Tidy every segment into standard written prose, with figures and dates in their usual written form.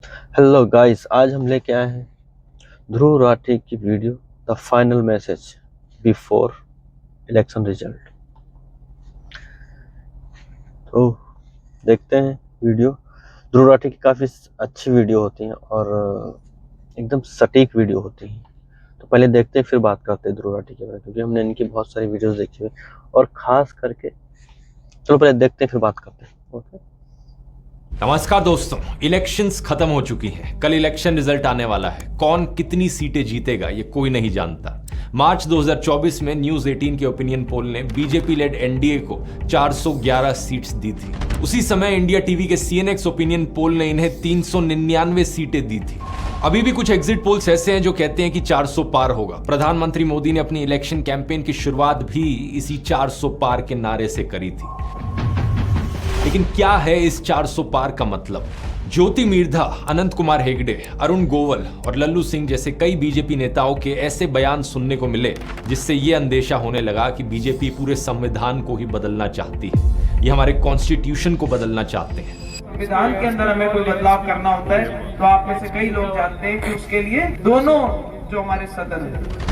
Hello guys, आज हम लेके आए हैं ध्रुव राठी की video the final message before election result. तो देखते हैं वीडियो। ध्रुव राठी की काफ़ी अच्छी वीडियो होती हैं और एकदम सटीक वीडियो होती हैं। तो पहले देखते हैं फिर बात करते हैं ध्रुव राठी के बारे में, क्योंकि हमने इनकी बहुत सारी वीडियोस देखी हुई और ख़ास करके चलो पहले देखते हैं फिर बात करते हैं। ओके, नमस्कार दोस्तों, इलेक्शंस खत्म हो चुकी हैं। कल इलेक्शन रिजल्ट आने वाला है। कौन कितनी सीटें जीतेगा ये कोई नहीं जानता। मार्च 2024 में न्यूज 18 के ओपिनियन पोल ने बीजेपी लेड एनडीए को 411 सीट्स दी थी। उसी समय इंडिया टीवी के सीएनएक्स ओपिनियन पोल ने इन्हें 399 सीटें दी थी। अभी भी कुछ एग्जिट पोल्स ऐसे हैं जो कहते हैं कि 400 पार होगा। प्रधानमंत्री मोदी ने अपनी इलेक्शन कैंपेन की शुरुआत भी इसी 400 पार के नारे से करी थी। लेकिन क्या है इस 400 पार का मतलब? ज्योति मिर्धा, अनंत कुमार हेगड़े, अरुण गोयल और लल्लू सिंह जैसे कई बीजेपी नेताओं के ऐसे बयान सुनने को मिले जिससे यह अंदेशा होने लगा कि बीजेपी पूरे संविधान को ही बदलना चाहती है। ये हमारे कॉन्स्टिट्यूशन को बदलना चाहते हैं। संविधान के अंदर हमें कोई बदलाव करना होता है तो आप में से कई लोग जानते हैं कि उसके लिए दोनों जो हमारे सदन है,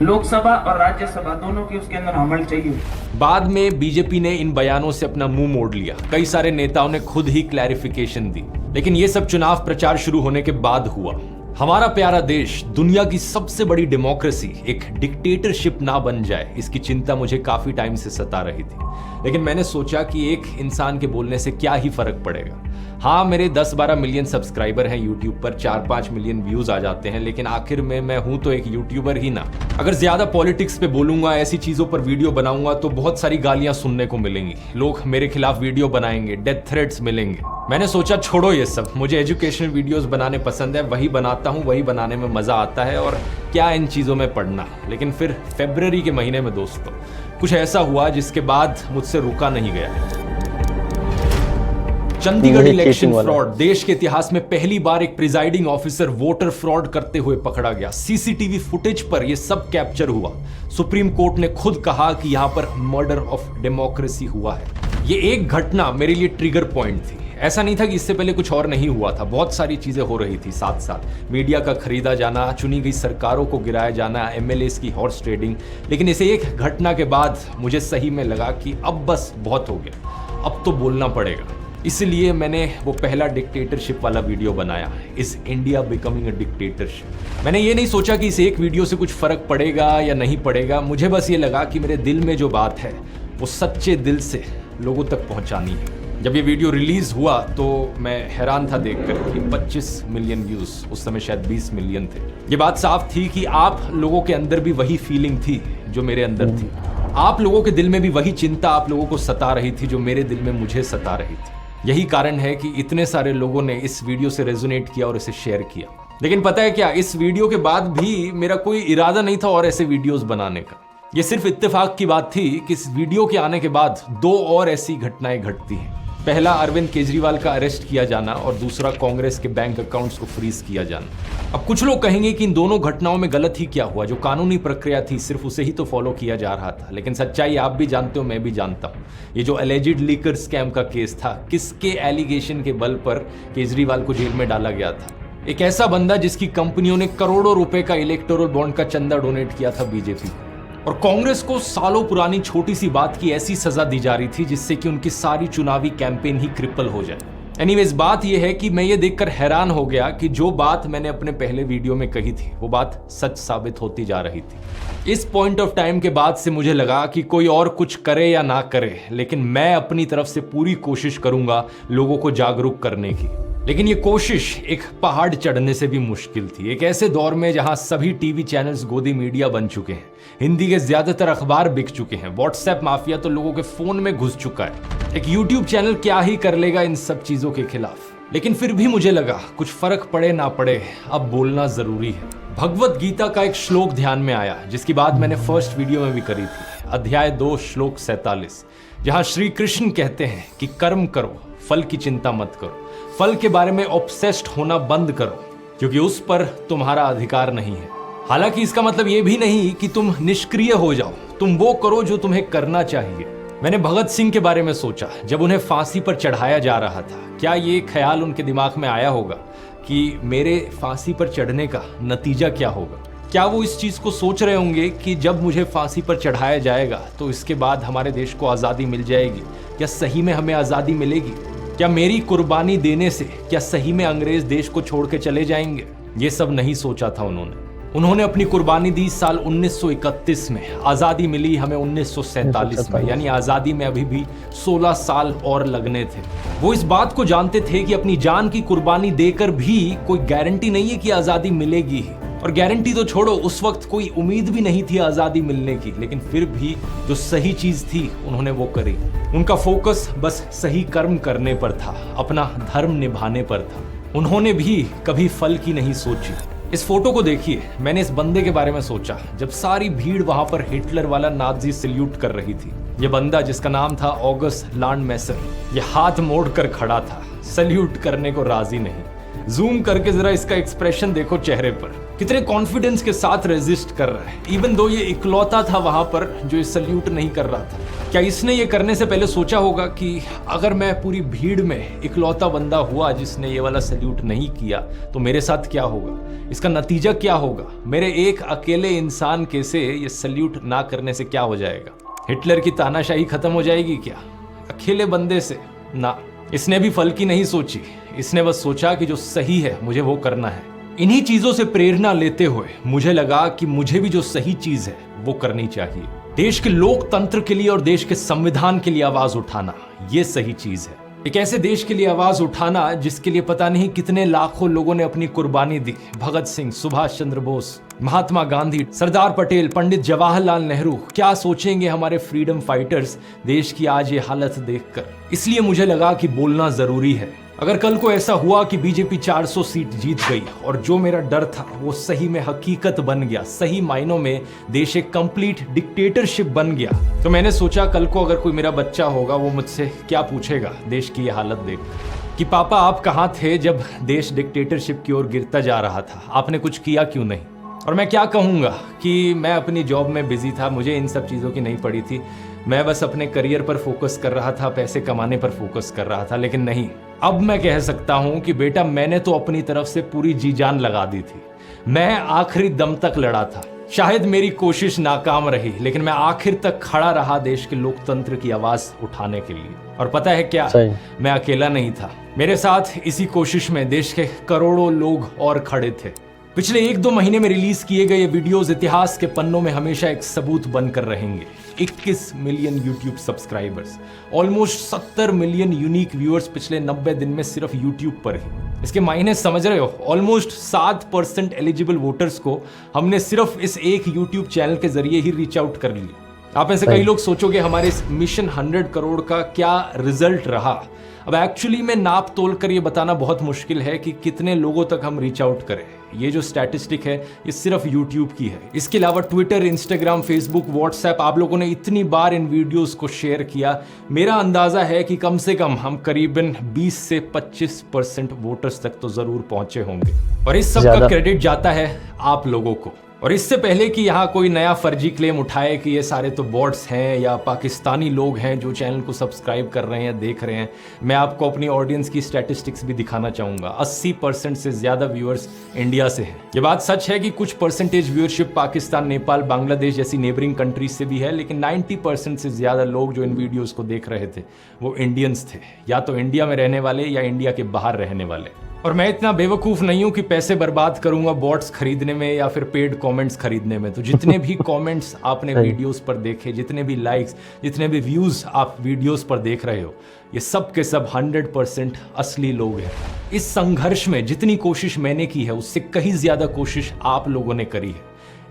लोकसभा और राज्यसभा, दोनों की उसके अंदर अमल चाहिए। बाद में बीजेपी ने इन बयानों से अपना मुंह मोड़ लिया। कई सारे नेताओं ने खुद ही क्लैरिफिकेशन दी, लेकिन ये सब चुनाव प्रचार शुरू होने के बाद हुआ। हमारा प्यारा देश, दुनिया की सबसे बड़ी डेमोक्रेसी, एक डिक्टेटरशिप ना बन जाए, इसकी चिंता मुझे काफी टाइम से सता रही थी। लेकिन मैंने सोचा कि एक इंसान के बोलने से क्या ही फर्क पड़ेगा। हाँ, मेरे 10-12 मिलियन सब्सक्राइबर हैं यूट्यूब पर, 4-5 मिलियन व्यूज आ जाते हैं, लेकिन आखिर में मैं हूं तो एक यूट्यूबर ही ना। अगर ज्यादा पॉलिटिक्स पे बोलूंगा, ऐसी चीजों पर वीडियो बनाऊंगा तो बहुत सारी गालियां सुनने को मिलेंगी। लोग मेरे खिलाफ वीडियो बनाएंगे, डेथ थ्रेट्स मिलेंगे। मैंने सोचा छोड़ो ये सब, मुझे एजुकेशनल वीडियोस बनाने पसंद है, वही बनाता हूँ, वही बनाने में मजा आता है, और क्या इन चीजों में पढ़ना। लेकिन फिर फरवरी के महीने में दोस्तों कुछ ऐसा हुआ जिसके बाद मुझसे रुका नहीं गया। Chandigarh election fraud. देश के इतिहास में पहली बार एक प्रिजाइडिंग ऑफिसर वोटर फ्रॉड करते हुए पकड़ा गया। सीसीटीवी फुटेज पर यह सब कैप्चर हुआ। सुप्रीम कोर्ट ने खुद कहा कि यहां पर मर्डर ऑफ डेमोक्रेसी हुआ है। ये एक घटना मेरे लिए ट्रिगर पॉइंट थी। ऐसा नहीं था कि इससे पहले कुछ और नहीं हुआ था, बहुत सारी चीजें हो रही थी साथ साथ। मीडिया का खरीदा जाना, चुनी गई सरकारों को गिराया जाना, एमएलएस की हॉर्स ट्रेडिंग। लेकिन इसे एक घटना के बाद मुझे सही में लगा कि अब बस बहुत हो गया, अब तो बोलना पड़ेगा। इसलिए मैंने वो पहला डिक्टेटरशिप वाला वीडियो बनाया, is India becoming a dictatorship. मैंने ये नहीं सोचा कि इस एक वीडियो से कुछ फर्क पड़ेगा या नहीं पड़ेगा। मुझे बस ये लगा कि मेरे दिल में जो बात है वो सच्चे दिल से लोगों तक पहुंचानी है। जब ये वीडियो रिलीज हुआ तो मैं हैरान था देखकर कि 25 मिलियन व्यूज, उस समय शायद 20 मिलियन थे। ये बात साफ थी कि आप लोगों के अंदर भी वही फीलिंग थी जो मेरे अंदर थी। आप लोगों के दिल में भी वही चिंता आप लोगों को सता रही थी जो मेरे दिल में मुझे सता रही थी। यही कारण है कि इतने सारे लोगों ने इस वीडियो से रेजोनेट किया और इसे शेयर किया। लेकिन पता है क्या, इस वीडियो के बाद भी मेरा कोई इरादा नहीं था और ऐसे वीडियोस बनाने का। यह सिर्फ इत्तेफाक की बात थी कि इस वीडियो के आने के बाद दो और ऐसी घटनाएं घटती हैं। पहला, अरविंद केजरीवाल का अरेस्ट किया जाना, और दूसरा, कांग्रेस के बैंक अकाउंट्स को फ्रीज किया जाना। अब कुछ लोग कहेंगे कि इन दोनों घटनाओं में गलत ही क्या हुआ, जो कानूनी प्रक्रिया थी सिर्फ उसे ही तो फॉलो किया जा रहा था। लेकिन सच्चाई आप भी जानते हो, मैं भी जानता हूं। ये जो एलिजिड लीकर स्कैम का केस था, किसके एलिगेशन के बल पर केजरीवाल को जेल में डाला गया था? एक ऐसा बंदा जिसकी कंपनियों ने करोड़ों रुपए का इलेक्टोरल बॉन्ड का चंदा डोनेट किया था बीजेपी को। और कांग्रेस को सालों पुरानी छोटी सी बात की ऐसी सजा दी जा रही थी जिससे कि उनकी सारी चुनावी कैंपेन ही क्रिपल हो जाए। एनीवेज, बात यह है कि मैं ये देखकर हैरान हो गया कि जो बात मैंने अपने पहले वीडियो में कही थी वो बात सच साबित होती जा रही थी। इस पॉइंट ऑफ टाइम के बाद से मुझे लगा कि कोई और कुछ करे या ना करे, लेकिन मैं अपनी तरफ से पूरी कोशिश करूंगा लोगों को जागरूक करने की। लेकिन ये कोशिश एक पहाड़ चढ़ने से भी मुश्किल थी। एक ऐसे दौर में जहां सभी टीवी चैनल्स गोदी मीडिया बन चुके हैं, हिंदी के ज्यादातर अखबार बिक चुके हैं, व्हाट्सएप माफिया तो लोगों के फोन में घुस चुका है। एक यूट्यूब चैनल क्या ही कर लेगा इन सब चीजों के खिलाफ। लेकिन फिर भी मुझे लगा कुछ फर्क पड़े ना पड़े, अब बोलना जरूरी है। भगवत गीता का एक श्लोक ध्यान में आया जिसकी बात मैंने फर्स्ट वीडियो में भी करी थी, अध्याय 2 श्लोक 47, जहां श्री कृष्ण कहते हैं कि कर्म करो, फल की चिंता मत करो। फल के बारे में ऑब्सेस्ड होना बंद करो, क्योंकि उस पर तुम्हारा अधिकार नहीं है। हालांकि इसका मतलब यह भी नहीं कि तुम निष्क्रिय हो जाओ, तुम वो करो जो तुम्हें करना चाहिए। मैंने भगत सिंह के बारे में सोचा जब उन्हें फांसी पर चढ़ाया जा रहा था। क्या ये ख्याल उनके दिमाग में आया होगा कि मेरे फांसी पर चढ़ने का नतीजा क्या होगा? क्या वो इस चीज को सोच रहे होंगे कि जब मुझे फांसी पर चढ़ाया जाएगा तो इसके बाद हमारे देश को आज़ादी मिल जाएगी? क्या सही में हमें आज़ादी मिलेगी? क्या मेरी कुर्बानी देने से क्या सही में अंग्रेज देश को छोड़ के चले जाएंगे? ये सब नहीं सोचा था उन्होंने अपनी कुर्बानी दी साल 1931 में। आज़ादी मिली हमें 1947 में, यानी आज़ादी में अभी भी 16 साल और लगने थे। वो इस बात को जानते थे कि अपनी जान की कुर्बानी देकर भी कोई गारंटी नहीं है कि आज़ादी मिलेगी ही। और गारंटी तो छोड़ो, उस वक्त कोई उम्मीद भी नहीं थी आज़ादी मिलने की, लेकिन फिर भी जो सही चीज़ थी उन्होंने वो करी। उनका फोकस बस सही कर्म करने पर था, अपना धर्म निभाने पर था। उन्होंने भी कभी फल की नहीं सोची। इस फोटो को देखिए, मैंने इस बंदे के बारे में सोचा जब सारी भीड़ वहां पर हिटलर वाला नाज़ी सल्यूट कर रही थी। ये बंदा जिसका नाम था ऑगस्ट लांडमैसर, ये हाथ मोड़ कर खड़ा था, सल्यूट करने को राजी नहीं। जूम करके जरा इसका एक्सप्रेशन देखो चेहरे पर, कितने कॉन्फिडेंस के साथ रेजिस्ट कर रहा है। इवन दो ये इकलौता था वहां पर जो सल्यूट नहीं कर रहा था। क्या इसने ये करने से पहले सोचा होगा कि अगर मैं पूरी भीड़ में इकलौता बंदा हुआ जिसने ये वाला सल्यूट नहीं किया तो मेरे साथ क्या होगा, इसका नतीजा क्या होगा? मेरे एक अकेले इंसान के से ये सल्यूट ना करने से क्या हो जाएगा? हिटलर की तानाशाही खत्म हो जाएगी क्या अकेले बंदे से? ना, इसने भी फल की नहीं सोची। इसने बस सोचा कि जो सही है मुझे वो करना है। इन्हीं चीजों से प्रेरणा लेते हुए मुझे लगा कि मुझे भी जो सही चीज है वो करनी चाहिए। देश के लोकतंत्र के लिए और देश के संविधान के लिए आवाज उठाना, ये सही चीज है। एक ऐसे देश के लिए आवाज उठाना जिसके लिए पता नहीं कितने लाखों लोगों ने अपनी कुर्बानी दी। भगत सिंह, सुभाष चंद्र बोस, महात्मा गांधी, सरदार पटेल, पंडित जवाहरलाल नेहरू। क्या सोचेंगे हमारे फ्रीडम फाइटर्स देश की आज ये हालत देखकर? इसलिए मुझे लगा कि बोलना जरूरी है। अगर कल को ऐसा हुआ कि बीजेपी 400 सीट जीत गई और जो मेरा डर था वो सही में हकीकत बन गया, सही मायनों में देश एक कंप्लीट डिक्टेटरशिप बन गया, तो मैंने सोचा कल को अगर कोई मेरा बच्चा होगा वो मुझसे क्या पूछेगा देश की ये हालत देख कि पापा आप कहाँ थे जब देश डिक्टेटरशिप की ओर गिरता जा रहा था, आपने कुछ किया क्यों नहीं? और मैं क्या कहूँगा कि मैं अपनी जॉब में बिजी था, मुझे इन सब चीज़ों की नहीं पड़ी थी। मैं बस अपने करियर पर फोकस कर रहा था, पैसे कमाने पर फोकस कर रहा था। लेकिन नहीं, अब मैं कह सकता हूं कि बेटा मैंने तो अपनी तरफ से पूरी जी जान लगा दी थी। मैं आखिरी दम तक लड़ा था। शायद मेरी कोशिश नाकाम रही, लेकिन मैं आखिर तक खड़ा रहा देश के लोकतंत्र की आवाज उठाने के लिए। और पता है क्या, मैं अकेला नहीं था। मेरे साथ इसी कोशिश में देश के करोड़ों लोग और खड़े थे। पिछले 1-2 महीने में रिलीज किए गए वीडियोस इतिहास के पन्नों में हमेशा एक सबूत बनकर रहेंगे। 21 million YouTube subscribers, almost 70 million unique viewers पिछले 90 दिन में सिर्फ यूट्यूब पर ही। इसके मायने समझ रहे हो? ऑलमोस्ट 7% एलिजिबल वोटर्स को हमने सिर्फ इस एक यूट्यूब चैनल के जरिए ही रीच आउट कर लिया। आप ऐसे कई लोग सोचोगे हमारे इस मिशन 100 करोड़ का क्या रिजल्ट रहा। अब एक्चुअली में नाप तोल कर ये बताना बहुत मुश्किल है कि कितने लोगों तक हम रीच आउट करें। ये जो स्टैटिस्टिक है ये सिर्फ YouTube की है। इसके अलावा ट्विटर, इंस्टाग्राम, फेसबुक, व्हाट्सएप, आप लोगों ने इतनी बार इन वीडियोस को शेयर किया। मेरा अंदाजा है कि कम से कम हम करीबन 20 से 25% वोटर्स तक तो जरूर पहुंचे होंगे। और इस सब का क्रेडिट जाता है आप लोगों को। और इससे पहले कि यहाँ कोई नया फर्जी क्लेम उठाए कि ये सारे तो बॉट्स हैं या पाकिस्तानी लोग हैं जो चैनल को सब्सक्राइब कर रहे हैं या देख रहे हैं, मैं आपको अपनी ऑडियंस की स्टैटिस्टिक्स भी दिखाना चाहूँगा। 80% से ज़्यादा व्यूअर्स इंडिया से हैं। ये बात सच है कि कुछ परसेंटेज व्यूअरशिप पाकिस्तान, नेपाल, बांग्लादेश जैसी नेबरिंग कंट्रीज से भी है, लेकिन 90% से ज़्यादा लोग जो इन वीडियोज़ को देख रहे थे वो इंडियंस थे, या तो इंडिया में रहने वाले या इंडिया के बाहर रहने वाले। और मैं इतना बेवकूफ़ नहीं हूं कि पैसे बर्बाद करूंगा बॉट्स खरीदने में या फिर पेड कमेंट्स खरीदने में। तो जितने भी कमेंट्स आपने वीडियोस पर देखे, जितने भी लाइक्स, जितने भी व्यूज़ आप वीडियोस पर देख रहे हो, ये सब के सब 100% असली लोग हैं। इस संघर्ष में जितनी कोशिश मैंने की है उससे कहीं ज़्यादा कोशिश आप लोगों ने करी है।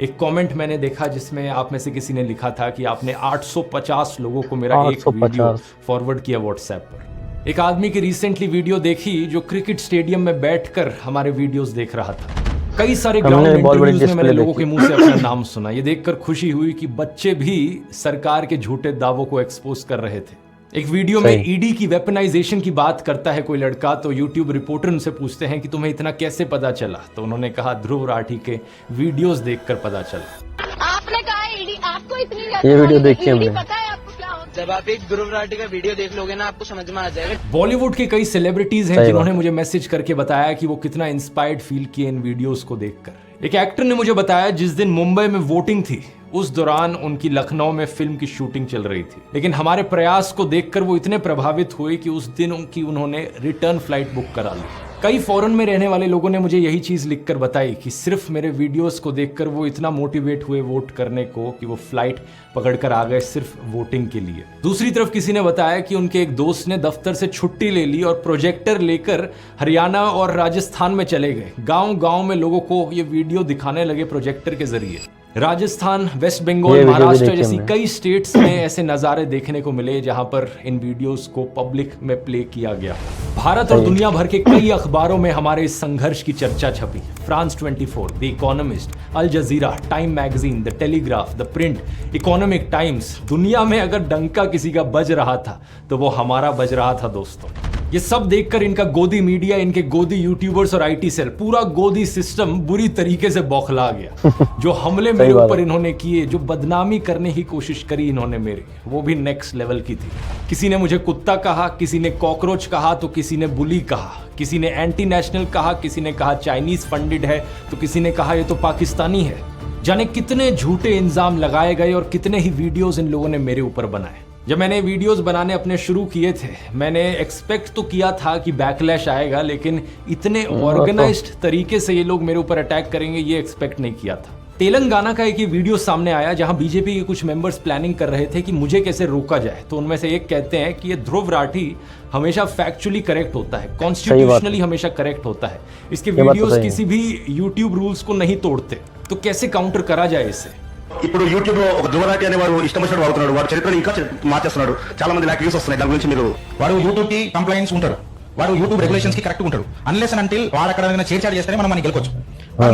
एक कमेंट मैंने देखा जिसमें आप में से किसी ने लिखा था कि आपने 850 लोगों को मेरा एक वीडियो फॉरवर्ड किया व्हाट्सएप पर। एक आदमी की रिसेंटली वीडियो देखी जो क्रिकेट स्टेडियम में बैठकर हमारे वीडियोस देख रहा था। कई सारे ग्राउंड इंटरव्यूज में मैंने लोगों के मुंह से अपना नाम सुना। ये देखकर खुशी हुई कि बच्चे भी सरकार के झूठे दावों को एक्सपोज कर रहे थे। एक वीडियो में ईडी की वेपनाइजेशन की बात करता है कोई लड़का, तो यूट्यूब रिपोर्टर उनसे पूछते हैं कि तुम्हें इतना कैसे पता चला? तो उन्होंने कहा ध्रुव राठी के वीडियोस देखकर पता चला। आपने कहा ईडी आपको इतनी ये वीडियो देखी हमने। पता है आपको क्या होता है? जब आप एक ध्रुव राठी का वीडियो देख लोगे ना, आपको समझ में आ जाएगा। बॉलीवुड के कई सेलिब्रिटीज हैं जिन्होंने मुझे मैसेज करके बताया कि वो कितना इंस्पायर्ड फील किए इन वीडियोस को देखकर। एक एक्टर ने मुझे बताया जिस दिन मुंबई में वोटिंग थी उस दौरान उनकी लखनऊ में फिल्म की शूटिंग चल रही थी, लेकिन हमारे प्रयास को देखकर वो इतने प्रभावित हुए कि उस दिन उनकी उन्होंने रिटर्न फ्लाइट बुक करा ली। कई फॉरेन में रहने वाले लोगों ने मुझे यही चीज लिखकर बताई कि सिर्फ मेरे वीडियोस को देखकर वो इतना मोटिवेट हुए वोट करने को कि वो फ्लाइट पकड़कर आ गए सिर्फ वोटिंग के लिए। दूसरी तरफ किसी ने बताया कि उनके एक दोस्त ने दफ्तर से छुट्टी ले ली और प्रोजेक्टर लेकर हरियाणा और राजस्थान में चले गए। गांव-गांव में लोगों को ये वीडियो दिखाने लगे प्रोजेक्टर के जरिए। राजस्थान, वेस्ट बंगाल, महाराष्ट्र जैसी कई स्टेट्स में ऐसे नज़ारे देखने को मिले जहां पर इन वीडियोस को पब्लिक में प्ले किया गया। भारत और दुनिया भर के कई अखबारों में हमारे इस संघर्ष की चर्चा छपी। France 24, the Economist, Al Jazeera, Time magazine, the Telegraph, the Print, Economic Times. दुनिया में अगर डंका किसी का बज रहा था तो वो हमारा बज रहा था दोस्तों। ये सब देखकर इनका गोदी मीडिया, इनके गोदी यूट्यूबर्स और आईटी सेल, पूरा गोदी सिस्टम बुरी तरीके से बौखला गया। जो हमले मेरे ऊपर इन्होंने किए, जो बदनामी करने की कोशिश करी इन्होंने मेरी, वो भी नेक्स्ट लेवल की थी। किसी ने मुझे कुत्ता कहा, किसी ने कॉकरोच कहा, तो किसी ने बुली कहा, किसी ने एंटी नेशनल कहा, किसी ने कहा चाइनीज फंडेड है, तो किसी ने कहा ये तो पाकिस्तानी है। जाने कितने झूठे इल्जाम लगाए गए और कितने ही वीडियोस इन लोगों ने मेरे ऊपर बनाए। जब मैंने वीडियोस बनाने अपने शुरू किए थे, मैंने एक्सपेक्ट तो किया था कि बैकलैश आएगा, लेकिन इतने ऑर्गेनाइज्ड तरीके से ये लोग मेरे ऊपर अटैक करेंगे ये एक्सपेक्ट नहीं किया था। तेलंगाना का एक ये वीडियो सामने आया जहां बीजेपी के कुछ मेंबर्स प्लानिंग कर रहे थे कि मुझे कैसे रोका जाए। तो उनमें से एक कहते हैं कि ये ध्रुव राठी हमेशा फैक्चुअली करेक्ट होता है, कॉन्स्टिट्यूशनली हमेशा करेक्ट होता है, इसके वीडियोस किसी भी यूट्यूब रूल्स को नहीं तोड़ते। तो कैसे काउंटर करा जाए इसे? ఇప్పుడు యూట్యూబ్ లో ఒక ధ్రువరాటి అనే వాడు ఇష్టం వచ్చినట్టు వాడుతున్నాడు, వాడు చరిత్రను ఇంకా మార్చేస్తున్నాడు, చాలా మంది నాకు వ్యూస్ వస్తున్నాయి, దాని గురించి మీరు వాడు యూట్యూబ్ కి కంప్లైంట్స్ ఉంటారు, వాడు యూట్యూబ్ రెగ్యులేషన్స్ కి కరెక్ట్ ఉంటాడు, అన్లెస్ అండ్ అంటిల్ వాడు అక్కడ ఏదైనా చేర్చాడు చేస్తేనే మనం గెలుకోవచ్చు।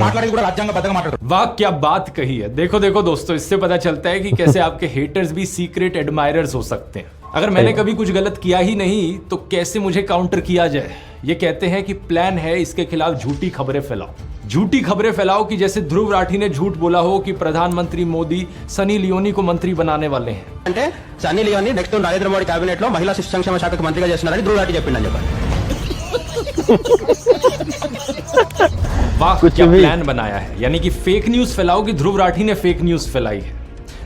మాట్లాడేది కూడా రాజ్యాంగబద్ధంగా మాట్లాడతారు। वाह क्या बात कही है। देखो देखो दोस्तों, इससे पता चलता है कि कैसे आपके हेटर्स भी सीक्रेट एडमायरर्स हो सकते हैं। अगर मैंने कभी कुछ गलत किया ही नहीं तो कैसे मुझे काउंटर किया जाए? ये कहते हैं कि प्लान है इसके खिलाफ झूठी खबरें फैलाओ। झूठी खबरें फैलाओ कि जैसे ध्रुव राठी ने झूठ बोला हो कि प्रधानमंत्री मोदी सनी लियोनी को मंत्री बनाने वाले हैं। అంటే సన్నీ లియోని నెక్స్ట్ నరేంద్ర మోడీ కేబినెట్ లో మహిళా శిశు సంక్షేమ శాఖకు మంత్రిగా చేస్తున్నారని ధ్రువ రాठी చెప్పిందని చెప్పారు। वाह क्या प्लान बनाया है। यानी कि फेक न्यूज फैलाओ कि ध्रुव राठी ने फेक न्यूज फैलाई है।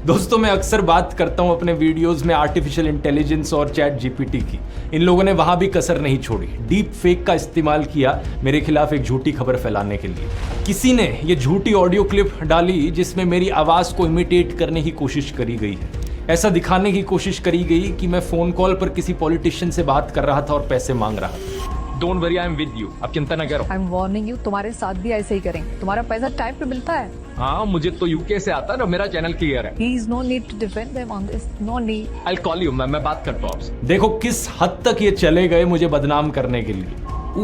दोस्तों, मैं अक्सर बात करता हूं अपने वीडियोस में आर्टिफिशियल इंटेलिजेंस और चैट जीपीटी की। इन लोगों ने वहां भी कसर नहीं छोड़ी, डीप फेक का इस्तेमाल किया मेरे खिलाफ एक झूठी खबर फैलाने के लिए। किसी ने ये झूठी ऑडियो क्लिप डाली जिसमें मेरी आवाज को इमिटेट करने की कोशिश करी गई है। ऐसा दिखाने की कोशिश करी गई कि मैं फोन कॉल पर किसी पॉलिटिशियन से बात कर रहा था और पैसे मांग रहा था। Don't worry, I am with you, आप चिंता न करो। आई एम वार्निंग यू, तुम्हारे साथ भी ऐसे ही करेंगे। तुम्हारा पैसा टाइम पे मिलता है। हाँ, मुझे तो यूके से आता है ना, मेरा चैनल क्लियर है। Please, no need to defend them on this. No need. I'll call you, मैं बात करता हूँ आपसे। देखो किस हद तक ये चले गए मुझे बदनाम करने के लिए।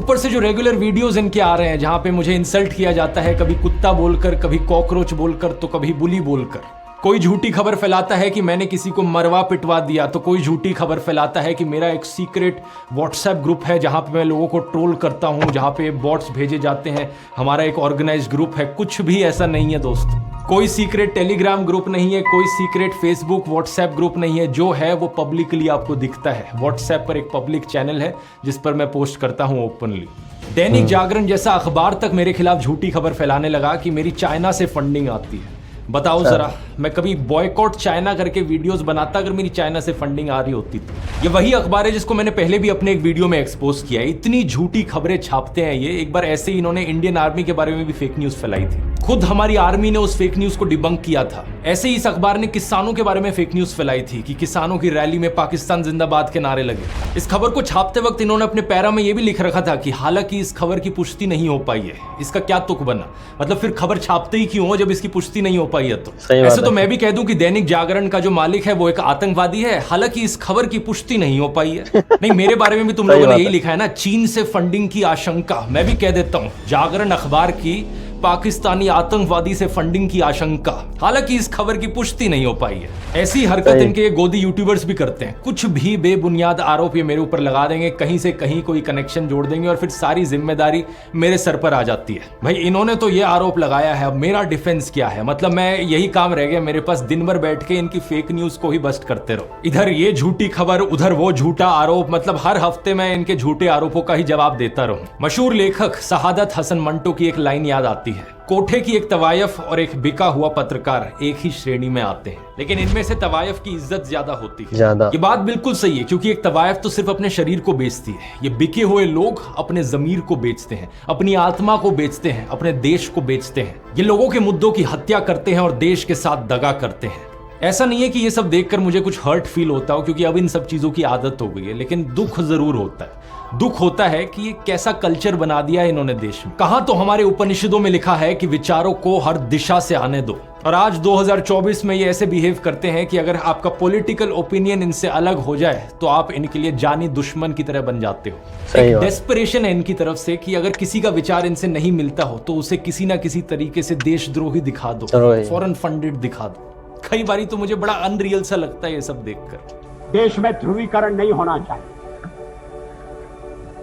ऊपर से जो रेगुलर वीडियोस इनके आ रहे हैं जहाँ पे मुझे इंसल्ट किया जाता है, कभी कुत्ता बोलकर, कभी कॉकरोच बोलकर, तो कभी बुली बोलकर। कोई झूठी खबर फैलाता है कि मैंने किसी को मरवा पिटवा दिया, तो कोई झूठी खबर फैलाता है कि मेरा एक सीक्रेट व्हाट्सएप ग्रुप है जहां पे मैं लोगों को ट्रोल करता हूं, जहां पे बॉट्स भेजे जाते हैं। हमारा एक ऑर्गेनाइज्ड ग्रुप है। कुछ भी ऐसा नहीं है दोस्तों। कोई सीक्रेट टेलीग्राम ग्रुप नहीं है, कोई सीक्रेट फेसबुक व्हाट्सएप ग्रुप नहीं है। जो है वो पब्लिकली आपको दिखता है। व्हाट्सएप पर एक पब्लिक चैनल है जिस पर मैं पोस्ट करता हूं ओपनली। दैनिक जागरण जैसा अखबार तक मेरे खिलाफ झूठी खबर फैलाने लगा कि मेरी चाइना से फंडिंग आती है। बताओ जरा, मैं कभी बॉयकॉट चाइना करके वीडियोस बनाता अगर मेरी चाइना से फंडिंग आ रही होती तो? ये वही अखबार है जिसको मैंने पहले भी अपने एक वीडियो में एक्सपोज किया है। इतनी झूठी खबरें छापते हैं ये। एक बार ऐसे ही इन्होंने इंडियन आर्मी के बारे में भी फेक न्यूज फैलाई थी। खुद हमारी आर्मी ने उस फेक न्यूज को डिबंक किया था। ऐसे ही इस अखबार ने किसानों के बारे में फेक न्यूज फैलाई थी कि किसानों की रैली में पाकिस्तान जिंदाबाद के नारे लगे। इस खबर को छापते वक्त इन्होंने अपने पैरा में यह भी लिख रखा था कि हालांकि इस खबर की पुष्टि नहीं हो पाई है। इसका क्या तुक बना? मतलब फिर खबर छापते ही क्यों हो जब इसकी पुष्टि नहीं हो पाई है? तो ऐसे तो मैं भी कह दूं कि दैनिक जागरण का जो मालिक है वो एक आतंकवादी है, हालांकि इस खबर की पुष्टि नहीं हो पाई है। नहीं, मेरे बारे में भी तुम लोगों ने यही लिखा है ना, चीन से फंडिंग की आशंका। मैं भी कह देता हूं, जागरण अखबार की पाकिस्तानी आतंकवादी से फंडिंग की आशंका। हालांकि इस खबर की पुष्टि नहीं हो पाई है। ऐसी हरकत इनके गोदी यूट्यूबर्स भी करते हैं। कुछ भी बेबुनियाद आरोप ये मेरे ऊपर लगा देंगे, कहीं से कहीं कोई कनेक्शन जोड़ देंगे और फिर सारी जिम्मेदारी मेरे सर पर आ जाती है। भाई इन्होंने तो ये आरोप लगाया है, अब मेरा डिफेंस क्या है? मतलब मैं यही काम रह गया मेरे पास, दिन भर बैठ के इनकी फेक न्यूज को ही बस्ट करते रहो। इधर ये झूठी खबर, उधर वो झूठा आरोप, मतलब हर हफ्ते मैं इनके झूठे आरोपों का ही जवाब देता रहूं। मशहूर लेखक सआदत हसन मंटो की एक लाइन याद आती है, कोठे की एक तवायफ और एक बिका हुआ पत्रकार एक ही श्रेणी में आते हैं, लेकिन इनमें से तवायफ की इज्जत ज्यादा होती है। ये बात बिल्कुल सही है, क्योंकि एक तवायफ तो सिर्फ अपने शरीर को बेचती है, ये बिके हुए लोग अपने जमीर को बेचते हैं, अपनी आत्मा को बेचते हैं, अपने देश को बेचते हैं। ये लोगों के मुद्दों की हत्या करते हैं और देश के साथ दगा करते हैं। ऐसा नहीं है कि ये सब देखकर मुझे कुछ हर्ट फील होता हो, क्योंकि अब इन सब चीजों की आदत हो गई है, लेकिन दुख जरूर होता है। दुख होता है कि ये कैसा कल्चर बना दिया है इन्होंने देश में। कहां तो हमारे उपनिषदों में लिखा है कि विचारों को हर दिशा से आने दो, और आज 2024 में ये ऐसे बिहेव करते हैं कि अगर आपका पॉलिटिकल ओपिनियन इनसे अलग हो जाए तो आप इनके लिए जानी दुश्मन की तरह बन जाते हो। एक डेस्परेशन है इनकी तरफ से कि अगर किसी का विचार इनसे नहीं मिलता हो तो उसे किसी ना किसी तरीके से देशद्रोही दिखा दो, फॉरेन फंडेड दिखा दो। कई बारी तो मुझे बड़ा अनरियल सा लगता है ये सब देखकर। देश में ध्रुवीकरण नहीं होना चाहिए,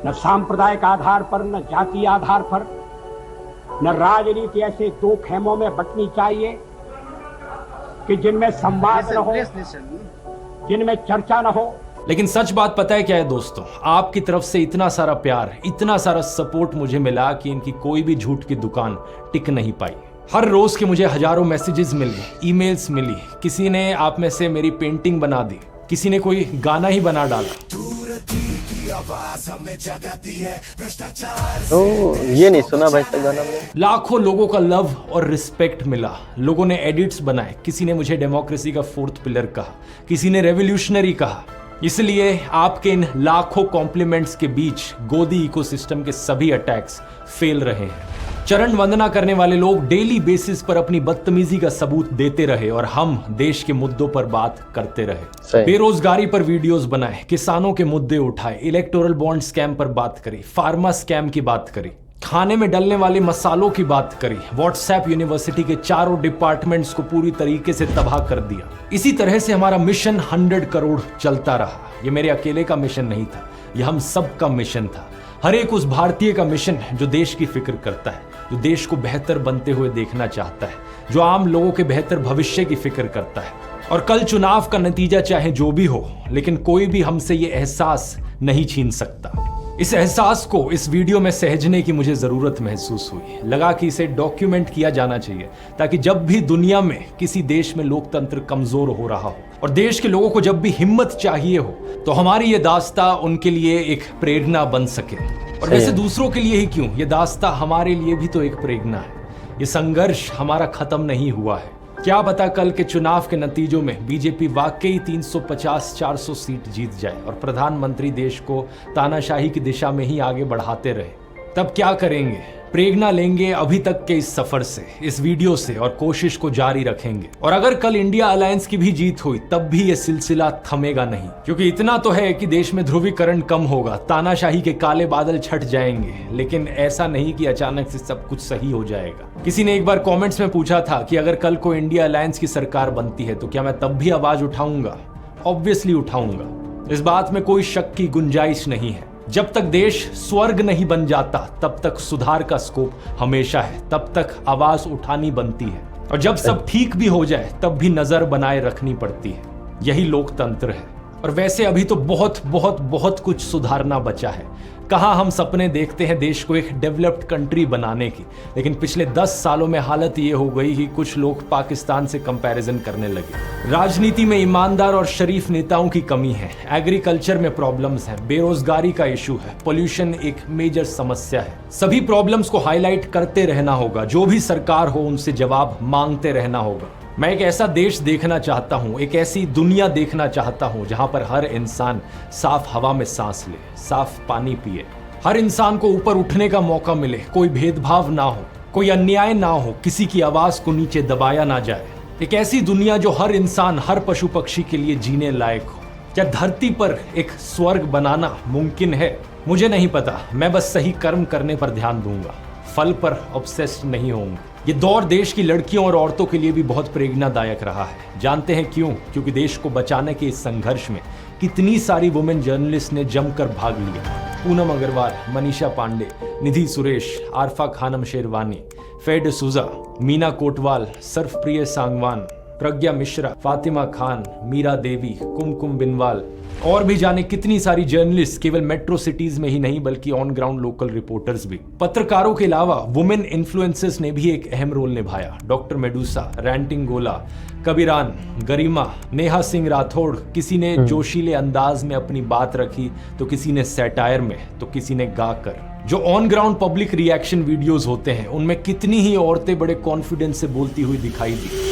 न सांप्रदायिक आधार पर, न जातीय आधार पर, न राजनीति ऐसे दो खेमों में बंटनी चाहिए कि जिनमें संवाद न हो, जिनमें चर्चा न हो। लेकिन सच बात पता है क्या है दोस्तों, आपकी तरफ से इतना सारा प्यार, इतना सारा सपोर्ट मुझे मिला कि इनकी कोई भी झूठ की दुकान टिक नहीं पाई। हर रोज के मुझे हजारों मैसेजेस मिले, ईमेल्स मिली, किसी ने आप में से मेरी पेंटिंग बना दी, किसी ने कोई गाना ही बना डाला। तो ये नहीं सुना भाई तक गाना में। लाखों लोगों का लव और रिस्पेक्ट मिला, लोगों ने एडिट्स बनाए, किसी ने मुझे डेमोक्रेसी का फोर्थ पिलर कहा, किसी ने रेवोल्यूशनरी कहा। इसलिए आपके इन लाखों कॉम्प्लीमेंट्स के बीच गोदी इकोसिस्टम के सभी अटैक्स फेल रहे हैं। चरण वंदना करने वाले लोग डेली बेसिस पर अपनी बदतमीजी का सबूत देते रहे और हम देश के मुद्दों पर बात करते रहे। बेरोजगारी पर वीडियोस बनाए, किसानों के मुद्दे उठाए, इलेक्टोरल बॉन्ड स्कैम पर बात करी, फार्मा स्कैम की बात करी, खाने में डलने वाले मसालों की बात करी, व्हाट्सएप यूनिवर्सिटी के चारों डिपार्टमेंट्स को पूरी तरीके से तबाह कर दिया। इसी तरह से हमारा मिशन 100 करोड़ चलता रहा। ये मेरे अकेले का मिशन नहीं था, ये हम सब का मिशन था। हर एक उस भारतीय का मिशन है जो देश की फिक्र करता है, जो देश को बेहतर बनते हुए देखना चाहता है, जो आम लोगों के बेहतर भविष्य की फिक्र करता है। और कल चुनाव का नतीजा चाहे जो भी हो, लेकिन कोई भी हमसे ये एहसास नहीं छीन सकता। इस एहसास को इस वीडियो में सहेजने की मुझे जरूरत महसूस हुई। लगा कि इसे डॉक्यूमेंट किया जाना चाहिए, ताकि जब भी दुनिया में किसी देश में लोकतंत्र कमजोर हो रहा हो और देश के लोगों को जब भी हिम्मत चाहिए हो, तो हमारी ये दास्ता उनके लिए एक प्रेरणा बन सके। और वैसे दूसरों के लिए ही क्यों, ये दास्ता हमारे लिए भी तो एक प्रेरणा है। ये संघर्ष हमारा खत्म नहीं हुआ है। क्या पता कल के चुनाव के नतीजों में बीजेपी वाकई 350-400 सीट जीत जाए और प्रधानमंत्री देश को तानाशाही की दिशा में ही आगे बढ़ाते रहे। तब क्या करेंगे? प्रेरणा लेंगे अभी तक के इस सफर से, इस वीडियो से, और कोशिश को जारी रखेंगे। और अगर कल इंडिया अलायंस की भी जीत हुई तब भी ये सिलसिला थमेगा नहीं, क्योंकि इतना तो है कि देश में ध्रुवीकरण कम होगा, तानाशाही के काले बादल छट जाएंगे, लेकिन ऐसा नहीं कि अचानक से सब कुछ सही हो जाएगा। किसी ने एक बार कमेंट्स में पूछा था कि अगर कल को इंडिया अलायंस की सरकार बनती है तो क्या मैं तब भी आवाज उठाऊंगा? ऑब्वियसली उठाऊंगा, इस बात में कोई शक की गुंजाइश नहीं है। जब तक देश स्वर्ग नहीं बन जाता तब तक सुधार का स्कोप हमेशा है, तब तक आवाज उठानी बनती है। और जब सब ठीक भी हो जाए तब भी नजर बनाए रखनी पड़ती है। यही लोकतंत्र है। और वैसे अभी तो बहुत बहुत बहुत कुछ सुधारना बचा है। कहाँ हम सपने देखते हैं देश को एक डेवलप्ड कंट्री बनाने की, लेकिन पिछले 10 सालों में हालत ये हो गई कि कुछ लोग पाकिस्तान से कंपैरिजन करने लगे। राजनीति में ईमानदार और शरीफ नेताओं की कमी है, एग्रीकल्चर में प्रॉब्लम्स हैं, बेरोजगारी का इशू है, पोल्यूशन एक मेजर समस्या है। सभी प्रॉब्लम्स को हाईलाइट करते रहना होगा, जो भी सरकार हो उनसे जवाब मांगते रहना होगा। मैं एक ऐसा देश देखना चाहता हूं, एक ऐसी दुनिया देखना चाहता हूं जहां पर हर इंसान साफ हवा में सांस ले, साफ पानी पिए, हर इंसान को ऊपर उठने का मौका मिले, कोई भेदभाव ना हो, कोई अन्याय ना हो, किसी की आवाज को नीचे दबाया ना जाए। एक ऐसी दुनिया जो हर इंसान, हर पशु पक्षी के लिए जीने लायक हो। क्या धरती पर एक स्वर्ग बनाना मुमकिन है? मुझे नहीं पता, मैं बस सही कर्म करने पर ध्यान दूंगा। फल पर ऑब्सेस्ड नहीं होंगे। ये दौर देश की लड़कियों और औरतों के लिए भी बहुत प्रेरणादायक रहा है। जानते हैं क्यों? क्योंकि देश को बचाने के इस संघर्ष में कितनी सारी वुमेन जर्नलिस्ट ने जमकर भाग लिया। पूनम अग्रवाल, मनीषा पांडे, निधि सुरेश, आरफा खानम शेरवानी, फे डिसूजा, मीना कोटवाल, सर्फप्रिय सांगवान, प्रज्ञा मिश्रा, फातिमा खान, मीरा देवी, कुमकुम बिनवाल और भी जाने कितनी सारी जर्नलिस्ट केवल मेट्रो सिटीज में ही नहीं बल्कि ऑन ग्राउंड लोकल रिपोर्टर्स भी। पत्रकारों के अलावा वुमेन इन्फ्लुएंसर्स ने भी एक अहम रोल निभाया। डॉक्टर मेडूसा, रैंटिंग गोला, कबीरान, गरिमा, नेहा सिंह राठौड़, किसी ने जोशीले अंदाज में अपनी बात रखी तो किसी ने सैटायर में तो किसी ने गाकर। जो on ground public reaction videos होते हैं उनमें कितनी ही औरतें बड़े कॉन्फिडेंस से बोलती हुई दिखाई दी।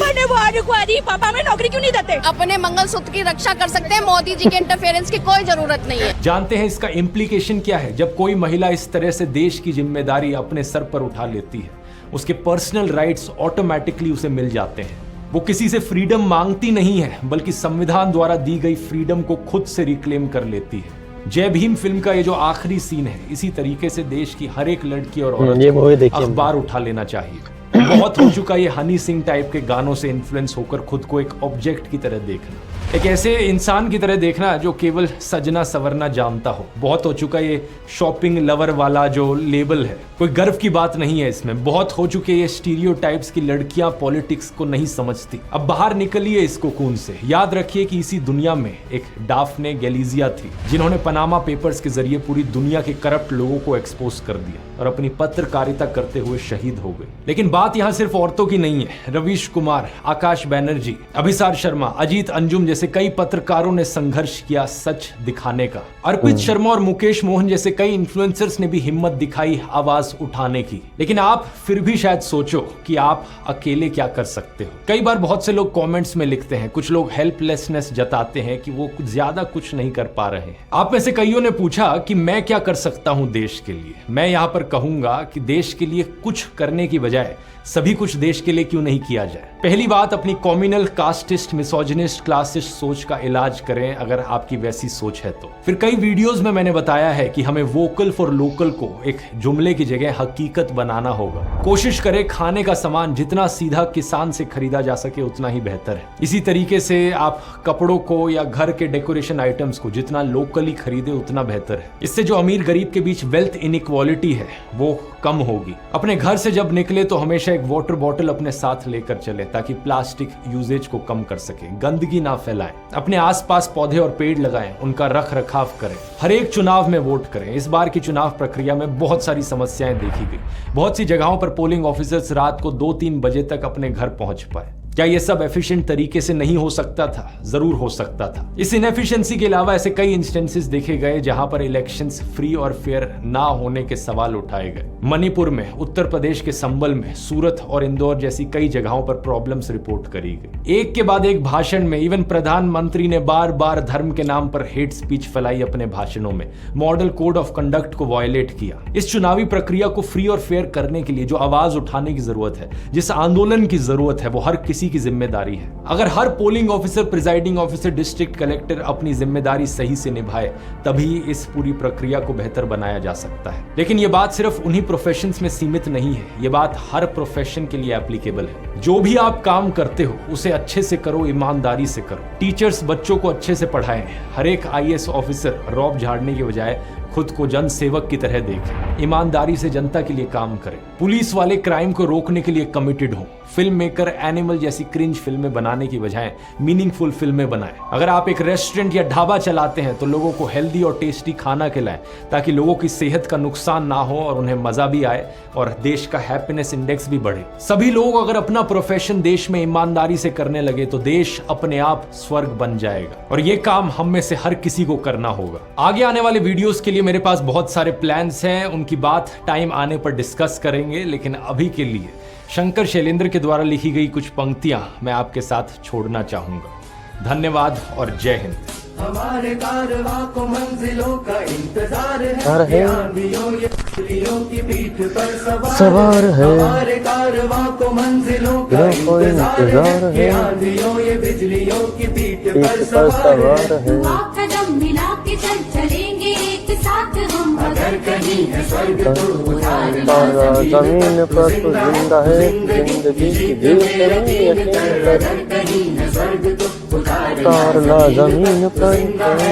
पापा में नौकरी क्यों नहीं देते? अपने मंगलसूत्र की रक्षा कर सकते हैं, मोदी जी के इंटरफेरेंस की कोई जरूरत नहीं है। जानते हैं इसका इम्प्लीकेशन क्या है? जब कोई महिला इस तरह से देश की जिम्मेदारी अपने सर पर उठा लेती है, उसके पर्सनल राइट्स ऑटोमेटिकली उसे मिल जाते हैं। वो किसी से फ्रीडम मांगती नहीं है बल्कि संविधान द्वारा दी गई फ्रीडम को खुद से रिक्लेम कर लेती है। जय भीम फिल्म का ये जो आखिरी सीन है, इसी तरीके से देश की हर एक लड़की और औरत को अखबार उठा लेना चाहिए। बहुत हो चुका ये हनी सिंह टाइप के गानों से इन्फ्लुएंस होकर खुद को एक ऑब्जेक्ट की तरह देखना, एक ऐसे इंसान की तरह देखना जो केवल सजना सवरना जानता हो। बहुत हो चुका ये शॉपिंग लवर वाला जो लेबल है, कोई गर्व की बात नहीं है इसमें। बहुत हो चुके ये स्टीरियोटाइप्स की लड़कियां पॉलिटिक्स को नहीं समझती। अब बाहर निकलिए इस कोकून से। याद रखिए कि इसी दुनिया में एक डाफने गैलिजिया थी जिन्होंने पनामा पेपर्स के जरिए पूरी दुनिया के करप्ट लोगों को एक्सपोज कर दिया और अपनी पत्रकारिता करते हुए शहीद हो गई। लेकिन बात यहाँ सिर्फ औरतों की नहीं है। रवीश कुमार, आकाश बैनर्जी, अभिसार शर्मा, अजीत अंजुम जैसे कई पत्रकारों ने संघर्ष किया सच दिखाने का। अर्पित शर्मा और मुकेश मोहन जैसे कई इन्फ्लुएंसर्स ने भी हिम्मत दिखाई आवाज उठाने की। लेकिन आप फिर भी शायद सोचो कि आप अकेले क्या कर सकते हो। कई बार बहुत से लोग कमेंट्स में लिखते हैं, कुछ लोग हेल्पलेसनेस जताते हैं कि वो ज्यादा कुछ नहीं कर पा रहे हैं। आप में से कईयों ने पूछा कि मैं क्या कर सकता हूं देश के लिए। मैं यहाँ पर कहूंगा कि देश के लिए कुछ करने की बजाय सभी कुछ देश के लिए क्यों नहीं किया जाए। पहली बात, अपनी कॉम्युनल, कास्टिस्ट, मिसोजिनिस्ट, क्लासिस्ट सोच का इलाज करें अगर आपकी वैसी सोच है तो। फिर कई वीडियोस में मैंने बताया है कि हमें वोकल फॉर लोकल को एक जुमले की जगह हकीकत बनाना होगा। कोशिश करें खाने का सामान जितना सीधा किसान से खरीदा जा सके उतना ही बेहतर है। इसी तरीके से आप कपड़ों को या घर के डेकोरेशन आइटम्स को जितना लोकली खरीदे उतना बेहतर है। इससे जो अमीर गरीब के बीच वेल्थ इनइक्वालिटी है वो कम होगी। अपने घर से जब निकले तो हमेशा एक वाटर बॉटल अपने साथ लेकर चले ताकि प्लास्टिक यूजेज को कम कर सके। गंदगी ना फैलाएं। अपने आसपास पौधे और पेड़ लगाएं, उनका रख रखाव करें। हर एक चुनाव में वोट करें। इस बार की चुनाव प्रक्रिया में बहुत सारी समस्याएं देखी गई। बहुत सी जगहों पर पोलिंग ऑफिसर्स रात को 2-3 बजे तक अपने घर पहुंच पाए। क्या ये सब एफिशिएंट तरीके से नहीं हो सकता था? जरूर हो सकता था। इस इनएफिशिएंसी के अलावा ऐसे कई इंस्टेंसेस देखे गए जहां पर इलेक्शंस फ्री और फेयर ना होने के सवाल उठाए गए। मणिपुर में, उत्तर प्रदेश के संबल में, सूरत और इंदौर जैसी कई जगहों पर प्रॉब्लम्स रिपोर्ट करी गई। एक के बाद एक भाषण में इवन प्रधानमंत्री ने बार बार धर्म के नाम पर हेट स्पीच फैलाई अपने भाषणों में। मॉडल कोड ऑफ कंडक्ट को वायलेट किया। इस चुनावी प्रक्रिया को फ्री और फेयर करने के लिए जो आवाज उठाने की जरूरत है, जिस आंदोलन की जरूरत है, वो हर किसी की जिम्मेदारी है। अगर हर polling officer, presiding officer, district collector अपनी जिम्मेदारी सही से निभाए तभी इस पूरी प्रक्रिया को बेहतर बनाया जा सकता है। लेकिन यह बात सिर्फ उन्हीं प्रोफेशंस में सीमित नहीं है, यह बात हर प्रोफेशन के लिए एप्लीकेबल है। जो भी आप काम करते हो उसे अच्छे से करो, ईमानदारी से करो। टीचर्स बच्चों को अच्छे से पढ़ाएं। हर एक आईएएस ऑफिसर रौब झाड़ने के बजाय खुद को जन सेवक की तरह देखें। ईमानदारी से जनता के लिए काम करें। पुलिस वाले क्राइम को रोकने के लिए कमिटेड हों। फिल्म मेकर एनिमल जैसी क्रिंज फिल्में बनाने की बजाय मीनिंगफुल फिल्में बनाएं। अगर आप एक रेस्टोरेंट या ढाबा चलाते हैं तो लोगों को हेल्दी और टेस्टी खाना खिलाएं ताकि लोगों की सेहत का नुकसान ना हो और उन्हें मजा भी आए और देश का हैप्पीनेस इंडेक्स भी बढ़े। सभी लोग अगर अपना प्रोफेशन देश में ईमानदारी से करने लगे तो देश अपने आप स्वर्ग बन जाएगा और ये काम हम में से हर किसी को करना होगा। आगे आने वाले वीडियोस के लिए मेरे पास बहुत सारे प्लान्स हैं, उनकी बात टाइम आने पर डिस्कस करेंगे। लेकिन अभी के लिए शंकर शैलेंद्र के द्वारा लिखी गई कुछ पंक्तियां मैं आपके साथ छोड़ना चाहूंगा। धन्यवाद और जय हिंद। हमारे कारवां को मंजिलों का इंतजार है, आंधियों ये बिजलियों की पीठ पर सवार है। हमारे कारवां को मंजिलों का इंतजार है, आंधियों ये बिजलियों की पीठ पर सवार है। कदम मिला के चल चलेंगे एक साथ हम। अगर कहीं है स्वर्ग तो उतार तारा जमीन पर तो जिंदा है, जिंदगी की दिल से यकीन कर, अगर कहीं है स्वर्ग तो उतार तारा जमीन पर जिंदा है।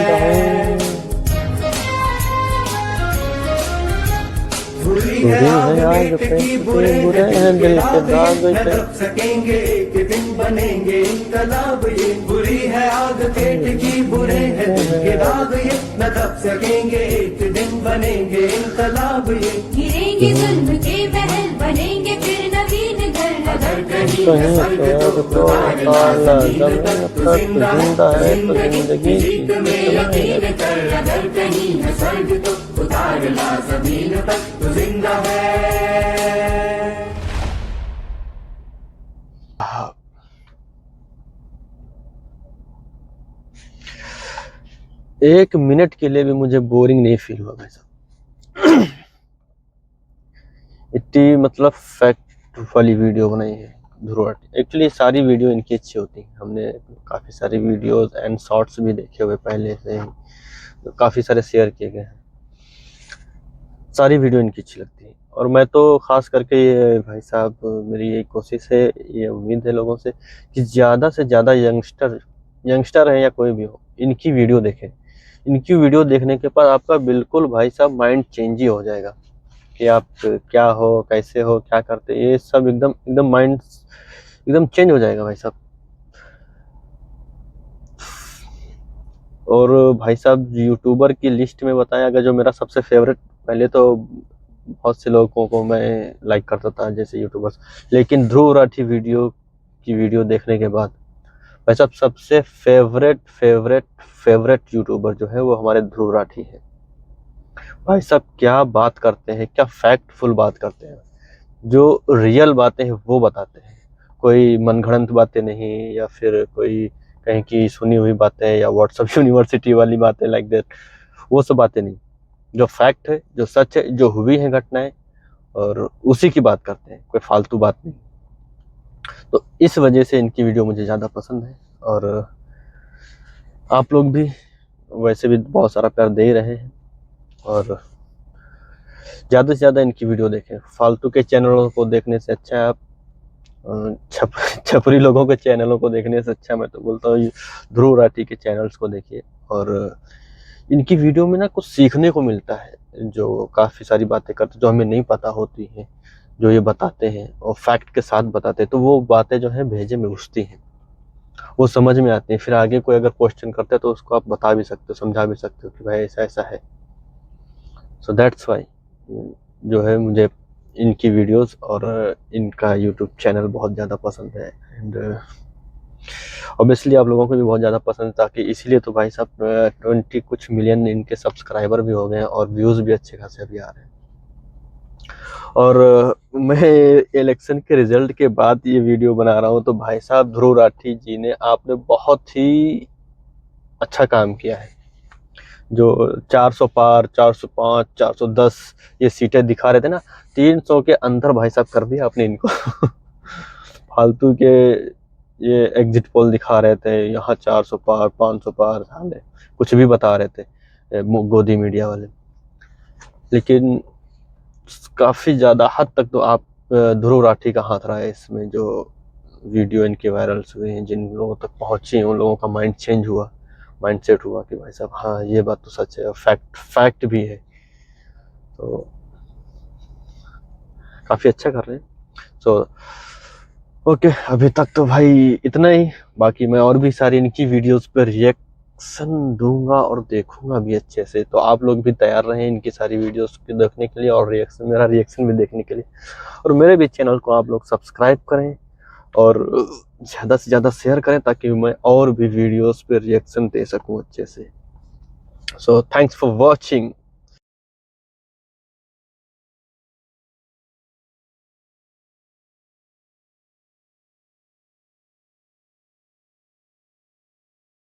बुरी बुरी है है आग आग पेट पे की बुरे बुरे हैं दिल के दाग न पे, दब सकेंगे एक दिन बनेंगे इनकलाब ये। बुरी है आग पेट की बुरे हैं दिल के दाग ये, न दब सकेंगे एक दिन बनेंगे इनकलाब ये। गिरेंगे जुल्म के महल बनेंगे फिर नवीन घर। अगर कहीं कहीं है स्वर्ग स्वर्ग तो तो तारा तारा जमीन जमीन पर पर तो जिंदा है, तो जिंदगी की जीत में यकीन कर। अगर कहीं है स्वर्ग तो उतार ला जमीन पर तो जिंदा है। एक मिनट के लिए भी मुझे बोरिंग नहीं फील हुआ भाई साहब। इतनी मतलब फैक्ट वाली वीडियो बनाई है ध्रुव राठी। एक्चुअली सारी वीडियो इनकी अच्छी होती है, हमने काफ़ी सारी वीडियोस एंड शॉर्ट्स भी देखे हुए पहले से ही, तो काफ़ी सारे शेयर किए गए हैं। सारी वीडियो इनकी अच्छी लगती है और मैं तो ख़ास करके ये भाई साहब, मेरी यही कोशिश है, ये उम्मीद है लोगों से कि ज़्यादा से ज़्यादा यंगस्टर है या कोई भी हो, इनकी वीडियो देखें। इनकी वीडियो देखने के बाद आपका बिल्कुल भाई साहब माइंड चेंज ही हो जाएगा कि आप क्या हो, कैसे हो, क्या करते, ये सब एकदम माइंड एकदम चेंज हो जाएगा भाई साहब। और भाई साहब यूट्यूबर की लिस्ट में बताया गया जो मेरा सबसे फेवरेट, पहले तो बहुत से लोगों को मैं लाइक करता था जैसे यूट्यूबर्स, लेकिन ध्रुव राठी वीडियो देखने के बाद भाई साहब सबसे फेवरेट यूट्यूबर जो है वो हमारे ध्रुव राठी है। भाई साहब क्या बात करते हैं, क्या फैक्टफुल बात करते हैं, जो रियल बातें हैं वो बताते हैं, कोई मनगढ़ंत बातें नहीं या फिर कोई कहीं की सुनी हुई बातें या व्हाट्सएप यूनिवर्सिटी वाली बातें लाइक दैट, वो सब बातें नहीं। जो फैक्ट है, जो सच है, जो हुई है घटनाएं, और उसी की बात करते हैं, कोई फालतू बात नहीं। तो इस वजह से इनकी वीडियो मुझे ज़्यादा पसंद है और आप लोग भी वैसे भी बहुत सारा प्यार दे ही रहे हैं और ज़्यादा से ज़्यादा इनकी वीडियो देखें। फालतू के चैनलों को देखने से अच्छा है आप छपरी लोगों के चैनलों को देखने से अच्छा मैं तो बोलता हूँ ध्रुव राठी के चैनल्स को देखिए। और इनकी वीडियो में ना कुछ सीखने को मिलता है, जो काफ़ी सारी बातें करते जो हमें नहीं पता होती हैं, जो ये बताते हैं और फैक्ट के साथ बताते हैं, तो वो बातें जो हैं भेजे में घुसती हैं, वो समझ में आती हैं। फिर आगे कोई अगर क्वेश्चन करता है तो उसको आप बता भी सकते हो, समझा भी सकते हो कि भाई ऐसा ऐसा है। सो दैट्स वाई जो है मुझे इनकी वीडियोस और इनका यूट्यूब चैनल बहुत ज़्यादा पसंद है एंड ऑब्वियसली आप लोगों को भी बहुत ज़्यादा पसंद है, ताकि इसीलिए तो भाई साहब 20 कुछ मिलियन इनके सब्सक्राइबर भी हो गए हैं और व्यूज़ भी अच्छे खासे अभी आ रहे हैं। और मैं इलेक्शन के रिजल्ट के बाद ये वीडियो बना रहा हूँ, तो भाई साहब ध्रुव राठी जी ने आपने बहुत ही अच्छा काम किया है। जो 400 पार, 405, 410 ये सीटें दिखा रहे थे ना, 300 के अंदर भाई साहब कर दिया आपने इनको। फालतू के ये एग्जिट पोल दिखा रहे थे, यहाँ 400 पार, 500 पार, साले कुछ भी बता रहे थे गोदी मीडिया वाले, लेकिन काफ़ी ज़्यादा हद तक तो आप ध्रुव राठी का हाथ रहा है इसमें। जो वीडियो इनके वायरल्स हुए हैं, जिन लोगों तक पहुँची, उन लोगों का माइंड चेंज हुआ, माइंड सेट हुआ कि भाई साहब हाँ ये बात तो सच है, फैक्ट भी है, तो काफ़ी अच्छा कर रहे हैं। सो ओके, अभी तक तो भाई इतना ही, बाकी मैं और भी सारी इनकी वीडियोस पर रिएक्शन दूंगा और देखूंगा भी अच्छे से, तो आप लोग भी तैयार रहें इनकी सारी वीडियोस को देखने के लिए और मेरा रिएक्शन भी देखने के लिए। और मेरे भी चैनल को आप लोग सब्सक्राइब करें और ज़्यादा से ज़्यादा शेयर करें, ताकि मैं और भी वीडियोस पे रिएक्शन दे सकूं अच्छे से। So thanks for watching.